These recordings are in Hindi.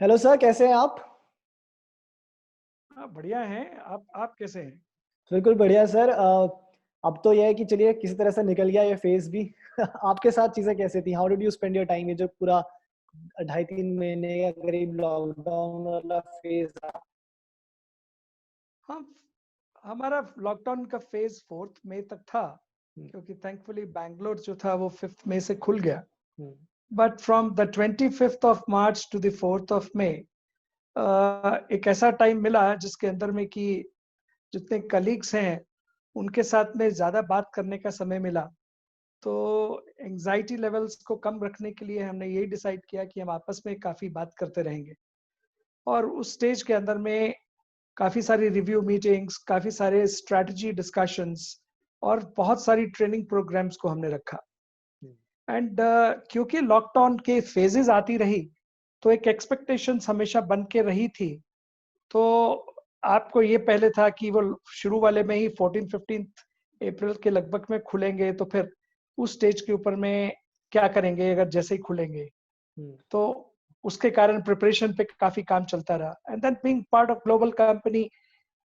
हेलो सर, कैसे हैं आप? हाँ, बढ़िया हैं। आप कैसे हैं? बिल्कुल बढ़िया सर। अब तो ये है कि चलिए किसी तरह से निकल गया ये फेज़ भी। आपके साथ चीज़ें कैसी थी? How did you spend your time, ये जो पूरा ढाई 3 महीने का करीब लॉकडाउन वाला फेज़ था? हाँ, हमारा लॉकडाउन का फेज़ 4th मई तक था, हुँ, क्योंकि थैंकफुली बैंगलोर जो था वो 5th मई से खुल गया। हुँ, but from the 25th of March to the 4th of May एक ऐसा टाइम मिला जिसके अंदर में कि जितने कलीग्स हैं, उनके साथ में ज़्यादा बात करने का समय मिला। तो एंग्ज़ायटी लेवल्स को कम रखने के लिए हमने यही डिसाइड किया कि हम आपस में काफ़ी बात करते रहेंगे। और उस स्टेज के अंदर में काफ़ी सारी रिव्यू मीटिंग्स, काफ़ी सारे स्ट्रैटेजी डिस्कशंस और बहुत सारी ट्रेनिंग प्रोग्राम्स को हमने रखा। हुँ, एंड क्योंकि लॉकडाउन के फेजेस आती रही, तो एक एक्सपेक्टेशंस हमेशा बन के रही थी। तो आपको ये पहले था कि वो शुरू वाले में ही 14-15 अप्रैल के लगभग में खुलेंगे, तो फिर उस स्टेज के ऊपर में क्या करेंगे अगर जैसे ही खुलेंगे। हुँ, तो उसके कारण प्रिपरेशन पे काफ़ी काम चलता रहा। And then being part of global company,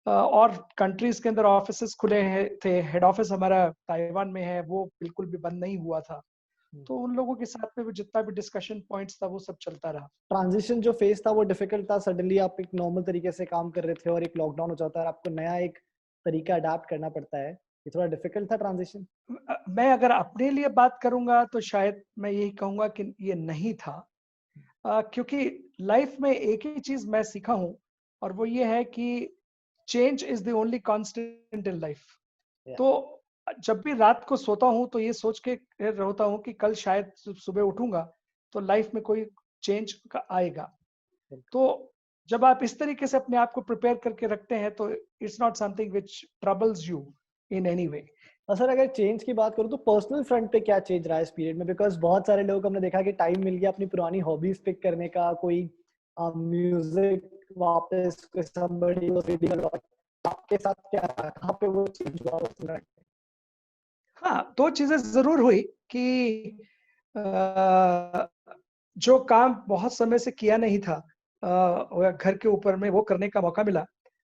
और कंट्रीज़ के अंदर ऑफ़िसेज़ खुले हैं थे, हेड ऑफ़िस हमारा ताइवान में है, वो बिल्कुल भी बंद नहीं हुआ था। हुँ। तो उन लोगों के साथ में भी जितना भी डिस्कशन पॉइंट्स था, वो सब चलता रहा। ट्रांज़िशन जो फेज़ था वो डिफ़िकल्ट था, सडनली आप एक नॉर्मल तरीके से काम कर रहे थे और एक लॉकडाउन हो जाता है और आपको नया एक तरीका अडॉप्ट करना पड़ता है। ये थोड़ा डिफ़िकल्ट था ट्रांज़िशन? मैं अगर अपने लिए बात करूँगा तो शायद मैं यही कहूँगा कि ये नहीं था। क्योंकि लाइफ़ में एक ही चीज़ मैं सीखा हूँ, और वो ये है कि change is the only constant in life. या तो जब भी रात को सोता हूँ तो ये सोच के रोता हूँ कि कल शायद सुबह उठूँगा तो लाइफ में कोई चेंज का आएगा। बिल्कुल। तो जब आप इस तरीके से अपने आप को प्रिपेयर करके रखते हैं तो it's not something which troubles you in any way. और सर अगर चेंज की बात करूँ तो पर्सनल फ्रंट पे क्या चेंज रहा है इस पीरियड में? बिकॉज़ बहुत सारे लोग हमने देखा कि टाइम मिल गया अपनी पुरानी हॉबीज़ पिक करने का, कोई म्यूज़िक वापस somebody was reading a lot। आपके साथ क्या रहा? कहाँ पे वो चेंज हुआ उस समय? हाँ, 2 चीज़ें ज़रूर हुई कि अ, जो काम बहुत समय से किया नहीं था, घर के ऊपर में वो करने का मौका मिला।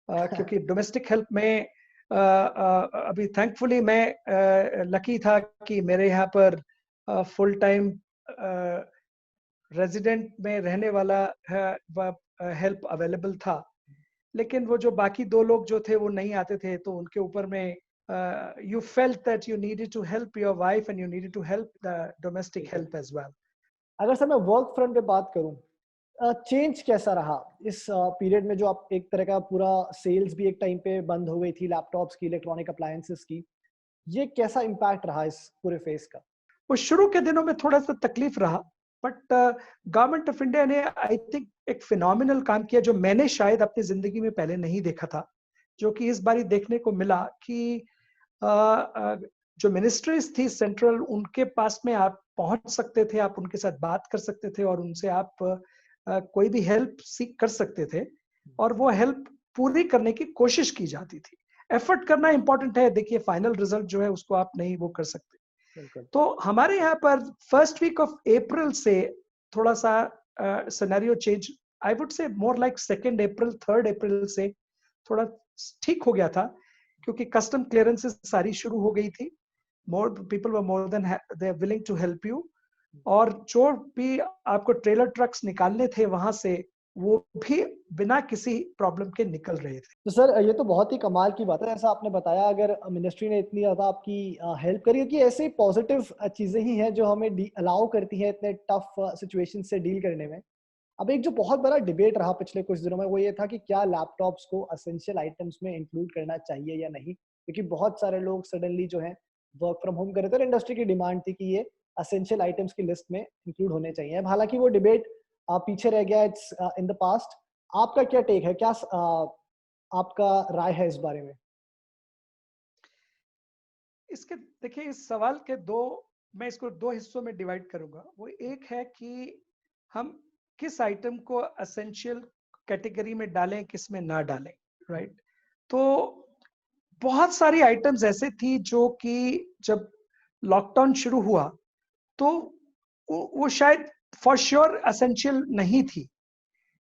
क्योंकि डोमेस्टिक हेल्प में अभी थैंकफुली मैं लकी था कि मेरे यहाँ पर फुल टाइम रेज़िडेंट में रहने वाला है हेल्प अवेलेबल था। लेकिन वो जो बाकी 2 लोग जो थे वो नहीं आते थे, तो उनके ऊपर में you felt that you needed to help your wife and you needed to help the domestic बिल्कुल। help as well. अगर सर मैं वर्क फ्रंट पे बात करूँ, चेंज कैसा रहा इस पीरियड में जो आप एक तरह का पूरा सेल्स भी एक टाइम पे बंद हो गई थी लैपटॉप्स की, इलेक्ट्रॉनिक अप्लायंसेस की। ये कैसा इम्पैक्ट रहा इस पूरे फेज़ का? वो शुरू के दिनों में थोड़ा-सा तकलीफ रहा, बट गवर्नमेंट ऑफ इंडिया ने आई थिंक एक फिनोमिनल काम किया जो मैंने शायद अपनी ज़िंदगी में पहले नहीं देखा था, जो कि इस बारी देखने को मिला कि जो मिनिस्ट्रीज़ थी सेंट्रल, उनके पास में आप पहुँच सकते थे, आप उनके साथ बात कर सकते थे और उनसे आप कोई भी हेल्प सीक कर सकते थे और वो हेल्प पूरी करने की कोशिश की जाती थी। एफर्ट करना इम्पोर्टेंट है, देखिए फाइनल रिज़ल्ट जो है उसको आप नहीं वो कर सकते। बिल्कुल। तो हमारे यहाँ पर फर्स्ट वीक ऑफ अप्रैल से थोड़ा-सा सिनेरियो चेंज, आई वुड से मोर लाइक 2nd अप्रैल, 3rd अप्रैल से थोड़ा ठीक हो गया था, क्योंकि कस्टम क्लियरेंसेस सारी शुरू हो गई थी। More people were more than they are willing to help you, और जो भी आपको ट्रेलर ट्रक्स निकालने थे वहाँ से, वो भी बिना किसी प्रॉब्लम के निकल रहे थे। तो सर ये तो बहुत ही कमाल की बात है, जैसा आपने बताया अगर मिनिस्ट्री ने इतनी ज़्यादा आपकी हेल्प करी है कि ऐसे पॉजिटिव चीज़ें ही हैं जो हमें अलाउ करती हैं इतने टफ सिचुएशन से डील करने में। अब एक जो बहुत बड़ा डिबेट रहा पिछले कुछ दिनों में वो ये था कि क्या लैपटॉप्स को एसेंशियल आइटम्स में इंक्लूड करना चाहिए या नहीं? क्योंकि बहुत सारे लोग सडनली जो है वर्क फ्रॉम होम कर रहे थे और इंडस्ट्री की डिमांड थी कि ये एसेंशियल आइटम्स की लिस्ट में इंक्लूड होने चाहिए। अब हालाँकि वो डिबेट पीछे रह गया, इट्स इन द पास्ट। आपका क्या टेक है? क्या आपका राय है इस बारे में? इसके देखिए इस सवाल के 2, मैं इसको 2 हिस्सों में डिवाइड करूँगा। वो एक है कि हम किस आइटम को एसेंशियल कैटेगरी में डालें, किस में ना डालें, राइट? तो बहुत सारी आइटम्स ऐसे थी जो कि जब लॉकडाउन शुरू हुआ, तो वो शायद फॉर श्योर एसेंशियल नहीं थी।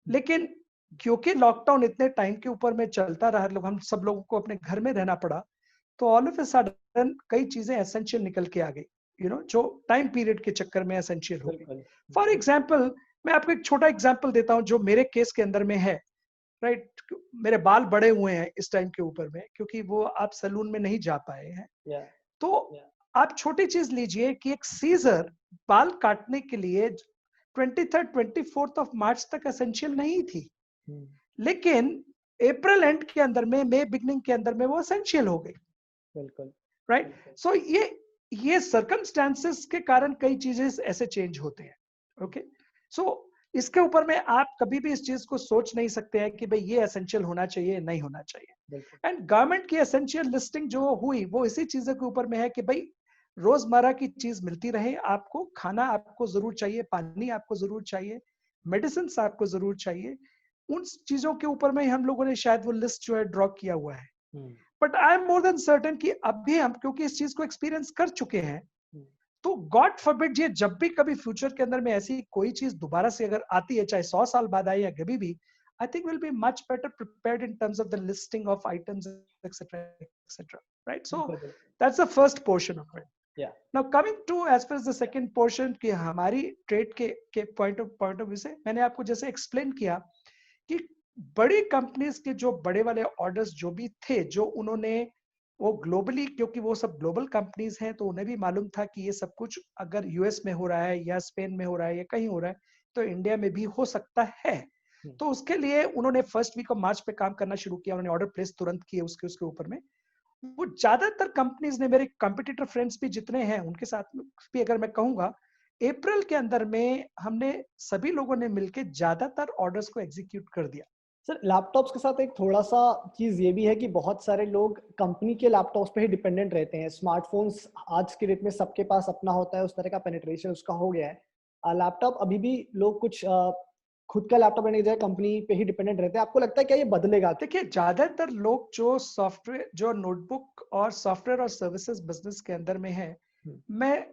लेकिन क्योंकि लॉकडाउन इतने टाइम के ऊपर में चलता रहा, लोग हम सब लोगों को अपने घर में रहना पड़ा, तो ऑल ऑफ अ सडन कई चीजें एसेंशियल निकल के आ गई, जो टाइम पीरियड के चक्कर में एसेंशियल हो गई। बिल्कुल। फॉर एग्जाम्पल, मैं आपको एक छोटा एग्जाम्पल देता हूँ जो मेरे केस के अंदर में है। राइट, मेरे बाल बड़े हुए हैं इस टाइम के ऊपर में, क्योंकि वो आप सैलून में नहीं जा पाए हैं। या तो आप छोटी चीज लीजिए कि एक सीजर बाल काटने के लिए 23rd-24th ऑफ मार्च तक एसेंशियल नहीं थी, लेकिन अप्रैल एंड के अंदर में, मई बिगनिंग के अंदर में वो एसेंशियल हो गई। बिल्कुल। राइट, सो ये सर्कमस्टांसेस के कारण कई चीजें ऐसे चेंज होते हैं। ओके, सो इसके ऊपर में आप कभी भी इस चीज को सोच नहीं सकते हैं कि भाई ये एसेंशियल होना चाहिए, नहीं होना चाहिए। एंड गवर्नमेंट की एसेंशियल लिस्टिंग जो हुई वो इसी चीजों के ऊपर में है कि भाई रोजमर्रा की चीज मिलती रहे, आपको खाना आपको जरूर चाहिए, पानी आपको जरूर चाहिए, मेडिसिन आपको जरूर चाहिए। उन चीजों के ऊपर में हम लोगों ने शायद वो लिस्ट जो है ड्रॉ किया हुआ है। But I am more than certain कि अभी हम क्योंकि इस चीज को एक्सपीरियंस कर चुके हैं, तो गॉड फॉरबिड ये जब भी कभी फ्यूचर के अंदर में ऐसी कोई चीज दोबारा से अगर आती है, चाहे 100 साल बाद आए या कभी भी, I think will be much better prepared in terms of the listing of items etcetera etcetera. Right, so that's the first portion of it. Now coming to as far as the second portion कि हमारी ट्रेड के पॉइंट ऑफ व्यू से, मैंने आपको जैसे एक्सप्लेन किया कि बड़ी कंपनीज के जो बड़े वाले ऑर्डर्स जो भी थे, जो उन्होंने वो ग्लोबली, क्योंकि वो सब ग्लोबल कंपनीज हैं, तो उन्हें भी मालूम था कि ये सब कुछ अगर यूएस में हो रहा है या स्पेन में हो रहा है या कहीं हो रहा है, तो इंडिया में भी हो सकता है। तो उसके लिए उन्होंने फर्स्ट वीक ऑफ मार्च पे काम करना शुरू किया, उन्होंने ऑर्डर प्लेस तुरंत किए उसके ऊपर में। वो ज्यादातर कंपनीज ने, मेरे कॉम्पिटिटर फ्रेंड्स भी जितने हैं उनके साथ भी अगर मैं कहूंगा, अप्रैल के अंदर में हमने सभी लोगों ने मिलकर ज्यादातर ऑर्डर्स को एग्जीक्यूट कर दिया। सर, लैपटॉप्स के साथ एक थोड़ा सा चीज ये भी है कि बहुत सारे लोग कंपनी के लैपटॉप्स पे ही डिपेंडेंट रहते हैं। स्मार्टफोन्स आज के डेट में सबके पास अपना होता है, उस तरह का पेनिट्रेशन उसका हो गया है। लैपटॉप अभी भी लोग कुछ खुद का लैपटॉप लेने की जगह कंपनी पे ही डिपेंडेंट रहते हैं। आपको लगता है क्या ये बदलेगा? देखिए, ज्यादातर लोग जो सॉफ्टवेयर, जो नोटबुक और सॉफ्टवेयर और सर्विसेज बिजनेस के अंदर में है, मैं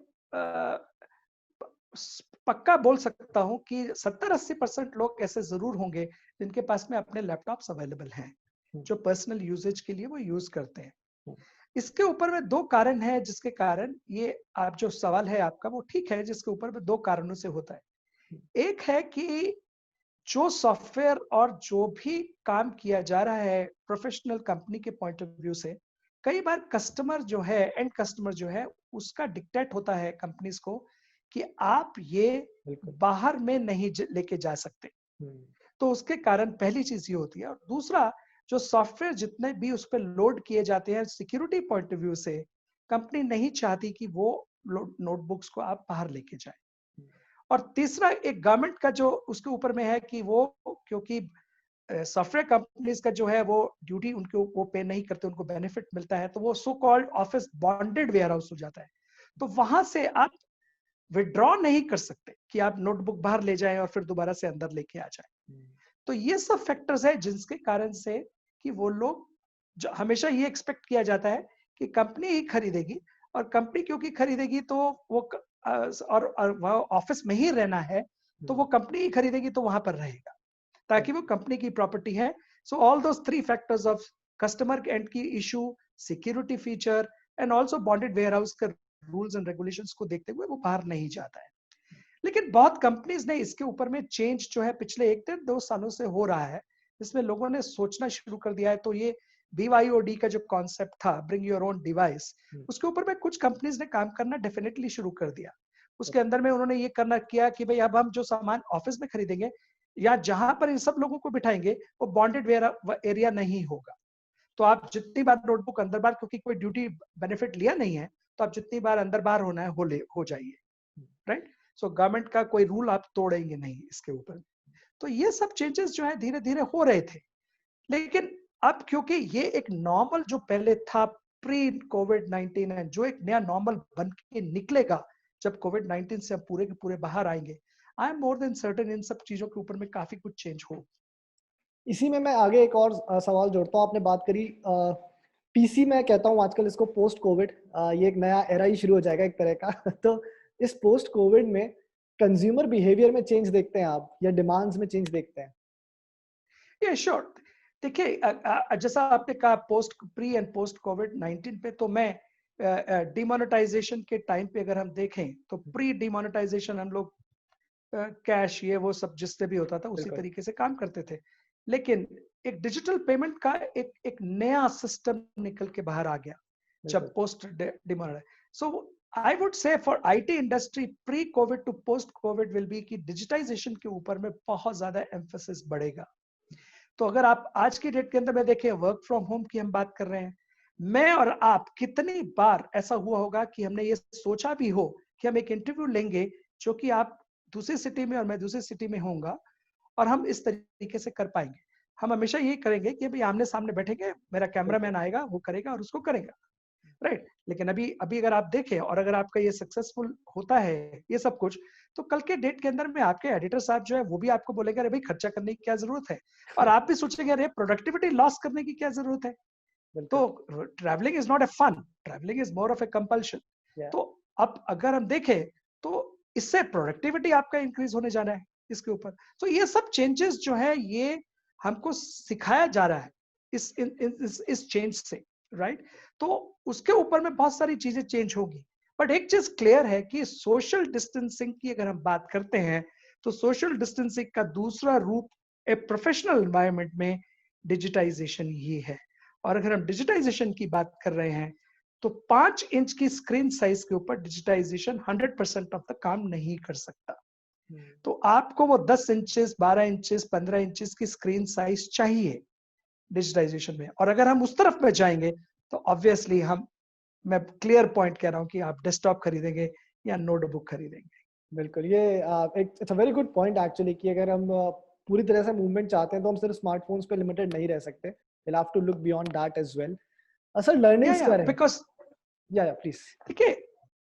पक्का बोल सकता हूं कि 70-80% लोग ऐसे जरूर होंगे जिनके पास में अपने लैपटॉप्स अवेलेबल हैं, जो पर्सनल यूजेज के लिए वो यूज करते हैं। इसके ऊपर में दो कारण है जिसके कारण ये आप जो सवाल है आपका वो ठीक है, जिसके ऊपर में दो कारणों से होता है। एक है कि जो सॉफ्टवेयर और जो भी काम किया जा रहा है प्रोफेशनल कंपनी के पॉइंट ऑफ व्यू से, कई बार कस्टमर जो है, एंड कस्टमर जो है, उसका डिक्टेट होता है कंपनीज को कि आप ये बाहर में नहीं लेके जा सकते। तो उसके कारण पहली चीज ये होती है। और दूसरा, जो सॉफ्टवेयर जितने भी उस पर लोड किए जाते हैं, सिक्योरिटी पॉइंट ऑफ व्यू से कंपनी नहीं चाहती कि वो नोटबुक्स को आप बाहर लेके जाए। और तीसरा, एक गवर्नमेंट का जो उसके ऊपर में है कि वो, क्योंकि सॉफ्टवेयर कंपनीज का जो है वो ड्यूटी उनके वो पे नहीं करते, उनको बेनिफिट मिलता है, तो वो so called office bonded warehouse हो जाता है। तो वहां से आप विड्रॉ नहीं कर सकते कि आप नोटबुक बाहर ले जाएं और फिर दोबारा से अंदर लेके आ जाएं। तो ये सब फैक्टर्स है जिसके कारण से कि वो लोग, जो हमेशा ये एक्सपेक्ट किया जाता है कि कंपनी ही खरीदेगी, और कंपनी क्योंकि खरीदेगी तो वो और वह ऑफिस में ही रहना है, तो वो कंपनी ही खरीदेगी तो वहां पर रहेगा, ताकि वो कंपनी की प्रॉपर्टी है। So all those three factors of customer and key issue, security feature and also bonded warehouse के रूल्स एंड रेगुलेशंस को देखते हुए वो बाहर नहीं जाता है। लेकिन बहुत कंपनीज ने इसके ऊपर में चेंज जो है पिछले 1-2 सालों से हो रहा है, जिसमें लोगों ने सोचना शुरू कर दिया है। तो ये BYOD का जो कॉन्सेप्ट था, ब्रिंग योर ओन डिवाइस, उसके ऊपर में कुछ कंपनीज ने काम करना डेफिनेटली शुरू कर दिया। उसके अंदर में उन्होंने ये करना किया कि भाई अब हम जो सामान ऑफिस में खरीदेंगे या जहां पर इन सब लोगों को बिठाएंगे, वो बॉन्डेड एरिया नहीं होगा। तो आप जितनी बार नोटबुक अंदर बाहर, क्योंकि कोई ड्यूटी बेनिफिट लिया नहीं है, तो आप जितनी बार अंदर बाहर होना है हो जाइए। राइट, सो गवर्नमेंट का कोई रूल आप तोड़ेंगे नहीं इसके ऊपर। तो ये सब चेंजेस जो है धीरे धीरे हो रहे थे। लेकिन अब क्योंकि ये एक नॉर्मल जो पहले था प्री कोविड-19 है, जो एक नया नॉर्मल बन के निकलेगा जब कोविड-19 से हम पूरे के पूरे बाहर आएंगे, I am more than certain इन सब चीजों के ऊपर में काफी कुछ चेंज हो। इसी में मैं आगे एक और सवाल जोड़ता हूँ। आपने बात करी पीसी, मैं कहता हूँ आजकल इसको पोस्ट कोविड, ये एक नया एरा ही शुरू हो जाएगा एक तरह का। तो इस पोस्ट कोविड में कंज्यूमर बिहेवियर में चेंज देखते हैं आप, या डिमांड्स में चेंज देखते हैं? ये श्योर। देखिए जैसा आपने कहा पोस्ट प्री एंड पोस्ट कोविड-19 पे, तो मैं डिमोनेटाइजेशन के टाइम पे अगर हम देखें तो प्री डिमोनेटाइजेशन हम लोग कैश ये वो सब जिससे भी होता था उसी बिल्कुल, तरीके से काम करते थे। लेकिन एक डिजिटल पेमेंट का एक एक नया सिस्टम निकल के बाहर आ गया बिल्कुल। जब post demonetize. So I would say for IT industry pre covid to post covid will be कि डिजिटाइजेशन के ऊपर में बहुत ज्यादा एम्फोसिस बढ़ेगा। तो अगर आप आज की डेट के अंदर में देखें, वर्क फ्रॉम होम की हम बात कर रहे हैं, मैं और आप कितनी बार ऐसा हुआ होगा कि हमने ये सोचा भी हो कि हम एक इंटरव्यू लेंगे जो कि आप दूसरी सिटी में और मैं दूसरी सिटी में होऊंगा, और हम इस तरीके से कर पाएंगे। हम हमेशा ये करेंगे कि भाई आमने सामने बैठेंगे, मेरा बिल्कुल, कैमरामैन आएगा, वो करेगा और उसको करेगा, राइट। लेकिन अभी अभी अगर आप देखें और अगर आपका ये सक्सेसफुल होता है ये सब कुछ, तो कल के डेट के अंदर में आपके एडिटर साहब जो है वो भी आपको बोलेंगे अरे भाई खर्चा करने की क्या जरूरत है, और आप भी सोचेंगे अरे प्रोडक्टिविटी लॉस करने की क्या जरूरत है। बिल्कुल। तो travelling is not a fun, travelling is more of a compulsion. या तो अब अगर हम देखें तो इससे प्रोडक्टिविटी आपका इंक्रीज होने जाना है इसके ऊपर। तो ये सब चेंजेस जो है ये हमको सिखाया जा रहा है इस चेंज से, राइट। तो उसके ऊपर में बहुत सारी चीजें चेंज होगी। बट एक चीज क्लियर है कि सोशल डिस्टेंसिंग की अगर हम बात करते हैं तो सोशल डिस्टेंसिंग का दूसरा रूप ए प्रोफेशनल एनवायरनमेंट में डिजिटाइजेशन ही है। और अगर हम डिजिटाइजेशन की बात कर रहे हैं तो 5 इंच की स्क्रीन साइज के ऊपर डिजिटाइजेशन 100% ऑफ द काम नहीं कर सकता। तो आपको वो 10 इंचेस 12 इंचेस 15 इंचेस की स्क्रीन साइज चाहिए डिजिटाइजेशन में। और अगर हम उस तरफ में जाएंगे तो ऑब्वियसली हम, मैं क्लियर पॉइंट कह रहा हूं कि आप डेस्कटॉप खरीदेंगे या नोटबुक खरीदेंगे। बिल्कुल, ये एक it's a very good point actually कि अगर हम पूरी तरह से मूवमेंट चाहते हैं तो हम सिर्फ स्मार्टफ़ोन्स पे लिमिटेड नहीं रह सकते। Will have to look beyond that as well. Sir learnings या क्या रहे? बिकॉज या प्लीज़। देखिए,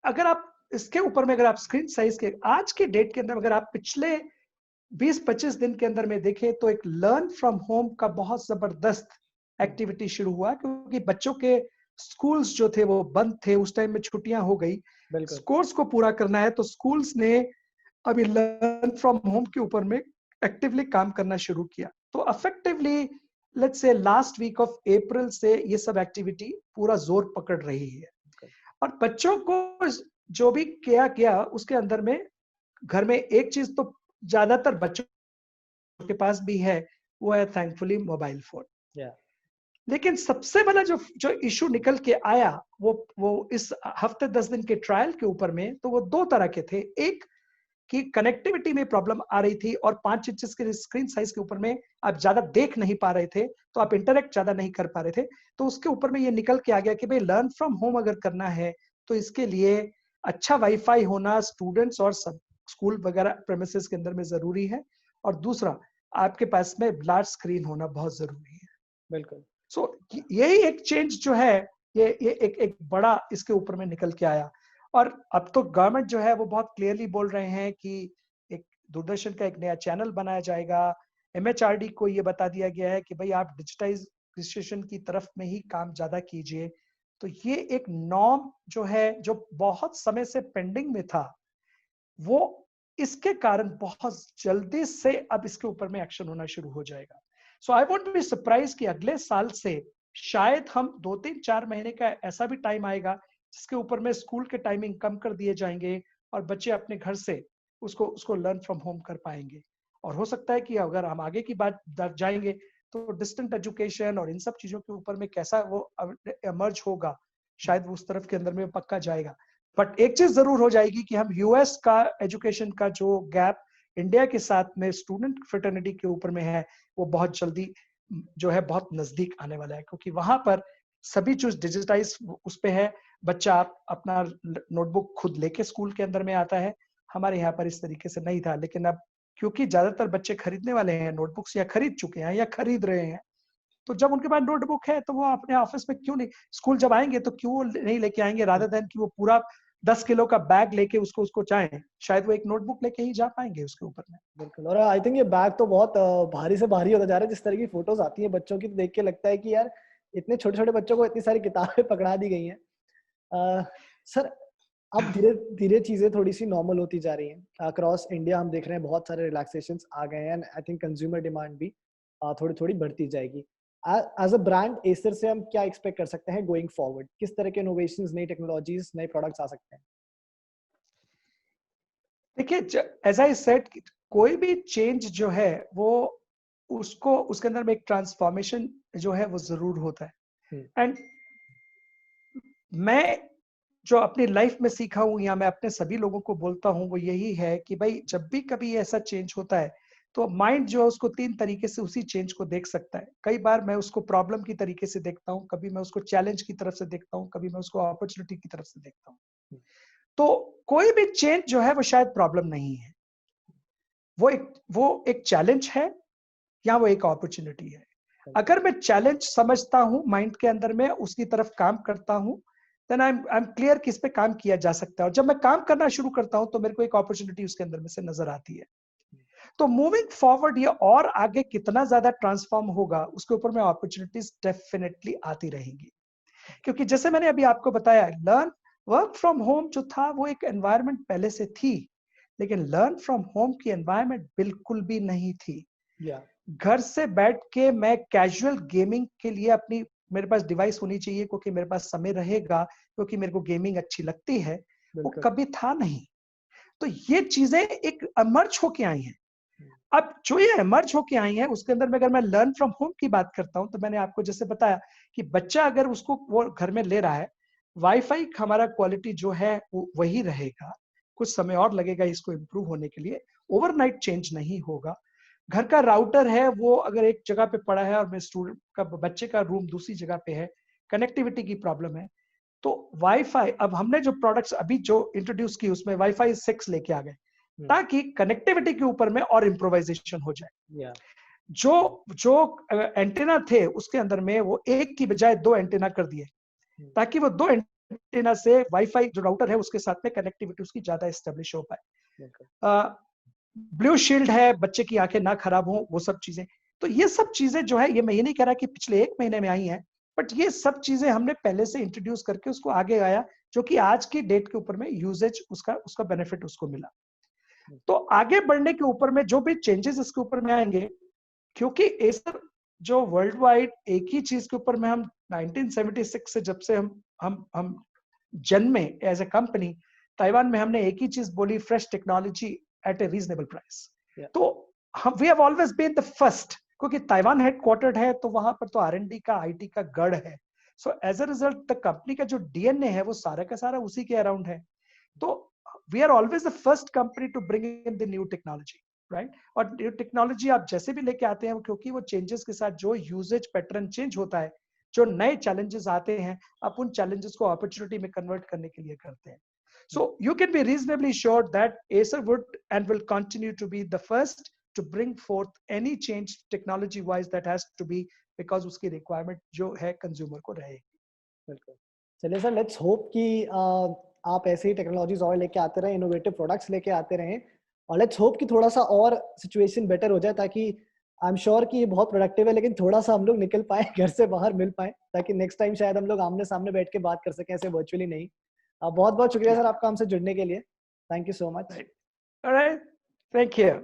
अगर आप इसके ऊपर में अगर आप स्क्रीन साइज के आज के डेट के अंदर अगर आप पिछले 20-25 दिन के अंदर में देखें तो एक लर्न फ्रॉम होम का बहुत जबरदस्त एक्टिविटी शुरू हुआ, क्योंकि बच्चों के स्कूल्स जो थे वो बंद थे, उस टाइम में छुट्टियां हो गई, बिल्कुल, कोर्स को पूरा करना है, तो स्कूल्स ने अभी लर्न फ्रॉम होम के ऊपर में एक्टिवली काम करना शुरू किया। तो effectively let's say last week of April से ये सब एक्टिविटी पूरा जोर पकड़ रही है। बिल्कुल। और बच्चों को जो भी किया गया उसके अंदर में घर में एक चीज तो ज्यादातर बच्चों के पास भी है, वो है थैंकफुली मोबाइल फोन। या लेकिन सबसे बड़ा जो जो इशू निकल के आया वो इस हफ्ते 10 दिन के ट्रायल के ऊपर में, तो वो दो तरह के थे। एक कि कनेक्टिविटी में प्रॉब्लम आ रही थी और 5 इंच के स्क्रीन साइज के ऊपर में आप ज्यादा देख नहीं पा रहे थे, तो आप इंटरेक्ट ज्यादा नहीं कर पा रहे थे। तो उसके ऊपर में ये निकल के आ गया कि भाई लर्न फ्रॉम होम अगर करना है तो इसके लिए अच्छा वाईफाई होना स्टूडेंट्स और सब स्कूल वगैरह प्रेमिसेस के अंदर में जरूरी है, और दूसरा आपके पास में लार्ज स्क्रीन होना बहुत जरूरी है। बिल्कुल, सो यही एक चेंज जो है ये एक बड़ा इसके ऊपर में निकल के आया। और अब तो गवर्नमेंट जो है वो बहुत क्लियरली बोल रहे हैं कि एक दूरदर्शन का एक नया चैनल बनाया जाएगा। एमएचआरडी को ये बता दिया गया है कि भाई आप डिजिटाइजेशन की तरफ में ही काम ज्यादा कीजिए। तो ये एक नॉर्म जो है जो बहुत समय से पेंडिंग में था, वो इसके कारण बहुत जल्दी से अब इसके ऊपर में एक्शन होना शुरू हो जाएगा। सो आई वोंट बी सरप्राइज कि अगले साल से शायद हम 2-3-4 महीने का ऐसा भी टाइम आएगा जिसके ऊपर में स्कूल के टाइमिंग कम कर दिए जाएंगे और बच्चे अपने घर से उसको उसको लर्न फ्रॉम होम कर पाएंगे। और हो सकता है कि अगर हम आगे की बात जाएंगे तो डिस्टेंट एजुकेशन और इन सब चीजों के ऊपर में कैसा वो एमर्ज होगा, शायद वो उस तरफ के अंदर में पक्का जाएगा। बट एक चीज जरूर हो जाएगी कि हम यूएस का एजुकेशन का जो गैप इंडिया के साथ में स्टूडेंट फ्रेटर्निटी के ऊपर में है वो बहुत जल्दी जो है बहुत नजदीक आने वाला है, क्योंकि वहां पर सभी चीज डिजिटाइज उस पे है। बच्चा अपना नोटबुक खुद लेके स्कूल के अंदर में आता है। हमारे यहाँ पर इस तरीके से नहीं था, लेकिन अब क्योंकि ज्यादातर बच्चे खरीदने वाले हैं नोटबुक्स या खरीद चुके हैं या खरीद रहे हैं, तो जब उनके पास नोटबुक है तो वो अपने ऑफिस में क्यों नहीं, स्कूल जब आएंगे तो क्यों नहीं लेके आएंगे, रादर देन कि वो पूरा 10 किलो का बैग लेके उसको उसको जाएं, शायद वो एक नोटबुक लेके ही जा पाएंगे उसके ऊपर में। बिल्कुल। और आई थिंक ये बैग तो बहुत भारी से भारी होता जा रहा है। जिस तरह की फोटोज आती हैं बच्चों की तो देख के लगता है कि यार इतने छोटे-छोटे बच्चों को इतनी सारी किताबें पकड़ा दी गई हैं। सर अब धीरे-धीरे चीज़ें थोड़ी-सी नॉर्मल होती जा रही हैं। अक्रॉस इंडिया हम देख रहे हैं बहुत सारे रिलैक्सेशंस आ गए हैं and I think consumer demand भी। थोड़ी थोड़ी बढ़ती जाएगी। एज अ ब्रांड एसर से हम क्या एक्सपेक्ट कर सकते हैं गोइंग फॉरवर्ड? किस तरह के इनोवेशंस, नई टेक्नोलॉजीज, नए प्रोडक्ट्स आ सकते हैं? देखिए, एज आई सेड, कोई भी चेंज जो है वो उसको उसके अंदर में एक ट्रांसफॉर्मेशन जो है वो जरूर होता है। एंड मैं जो अपनी लाइफ में सीखा हूं या मैं अपने सभी लोगों को बोलता हूं वो यही है कि भाई जब भी कभी ऐसा चेंज होता है तो माइंड जो है उसको तीन तरीके से उसी चेंज को देख सकता है। कई बार मैं उसको प्रॉब्लम की तरीके से देखता हूँ, कभी मैं उसको चैलेंज की तरफ से देखता हूँ, कभी मैं उसको अपॉर्चुनिटी की तरफ से देखता हूँ। तो कोई भी चेंज जो है वो शायद प्रॉब्लम नहीं है, वो एक चैलेंज है या वो एक अपॉर्चुनिटी है। अगर मैं चैलेंज समझता हूं माइंड के अंदर में, उसकी तरफ काम करता हूं, देन आई एम क्लियर कि इस पे काम किया जा सकता है। और जब मैं काम करना शुरू करता हूं तो मेरे को एक अपॉर्चुनिटी उसके अंदर में से नजर आती है। तो मूविंग फॉरवर्ड ये और आगे कितना ज्यादा ट्रांसफॉर्म होगा उसके ऊपर में अपॉर्चुनिटीज डेफिनेटली आती रहेंगी। क्योंकि जैसे मैंने अभी आपको बताया, लर्न वर्क फ्रॉम होम जो था वो एक एनवायरनमेंट पहले से थी, लेकिन लर्न फ्रॉम होम की एनवायरनमेंट बिल्कुल भी नहीं थी। घर से बैठ के मैं कैजुअल गेमिंग के लिए अपनी, मेरे पास डिवाइस होनी चाहिए क्योंकि मेरे पास समय रहेगा, क्योंकि मेरे को गेमिंग अच्छी लगती है, वो कभी था नहीं। तो ये चीजें एक इमर्ज होके आई हैं। अब जो ये इमर्ज होके आई हैं उसके अंदर में अगर मैं लर्न फ्रॉम होम की बात करता हूं तो मैंने आपको जैसे बताया कि बच्चा अगर उसको वो घर में ले रहा है, वाईफाई हमारा क्वालिटी जो है वो वही रहेगा, कुछ समय और लगेगा इसको इम्प्रूव होने के लिए, ओवरनाइट चेंज नहीं होगा। घर का राउटर है वो अगर एक जगह पे पड़ा है और मैं स्टूडेंट का, बच्चे का रूम दूसरी जगह पे है, कनेक्टिविटी की प्रॉब्लम है, तो वाईफाई, अब हमने जो प्रोडक्ट्स अभी जो इंट्रोड्यूस की उसमें वाईफाई 6 लेके आ गए ताकि कनेक्टिविटी के ऊपर में और इम्प्रोवाइजेशन हो जाए। जो जो एंटेना थे उसके अंदर में वो एक की बजाय 2 एंटेना कर दिए ताकि वो 2 एंटेना से वाईफाई जो राउटर है उसके साथ में कनेक्टिविटी उसकी ज्यादा एस्टेब्लिश हो पाए। ब्लू शील्ड है, बच्चे की आंखें ना खराब हो, वो सब चीजें। तो ये सब चीजें जो है, ये मैं ये नहीं कह रहा कि पिछले 1 महीने में आई हैं, बट ये सब चीजें हमने पहले से इंट्रोड्यूस करके उसको आगे आया, जो कि आज की डेट के ऊपर में यूजेज उसका उसका बेनिफिट उसको मिला। तो आगे बढ़ने के ऊपर में जो भी चेंजेस इसके ऊपर में आएंगे, क्योंकि एसर जो वर्ल्ड वाइड एक ही चीज के ऊपर में हम 1976 से जब से हम जन्मे एज ए कंपनी, ताइवान में हमने एक ही चीज बोली, fresh technology at a reasonable price. तो हम we have always been the first, क्योंकि ताइवान हेडक्वार्टर्ड है तो वहां पर तो आर&डी का, आईटी का गढ़ है। So as a result the company का जो डीएनए है वो सारा का सारा उसी के अराउंड है। तो we are always the first company to bring in the new technology, right. और न्यू टेक्नोलॉजी आप जैसे भी लेके आते हैं, क्योंकि वो चेंजेस के साथ जो यूजेज पैटर्न चेंज होता है, जो नए चैलेंजेस आते हैं, आप उन चैलेंजेस को अपॉर्चुनिटी में कन्वर्ट करने के लिए करते हैं। So you can be reasonably sure that Acer would and will continue to be the first to bring forth any change technology wise that has to be, because उसकी requirement जो है consumer को रहेगी। बिल्कुल। चलिए सर, लेट्स होप कि आप ऐसे ही टेक्नोलॉजीज और लेके आते रहें, इनोवेटिव प्रोडक्ट्स लेके आते रहें, और लेट्स होप कि थोड़ा सा और सिचुएशन बेटर हो जाए, ताकि आई एम श्योर कि ये बहुत प्रोडक्टिव है, लेकिन थोड़ा सा हम लोग निकल पाए, घर से बाहर मिल पाए, ताकि नेक्स्ट टाइम शायद हम लोग आमने सामने बैठ के बात कर सकें, ऐसे वर्चुअली नहीं। बहुत बहुत शुक्रिया सर आपका हमसे जुड़ने के लिए। Thank you so much. All right, thank you.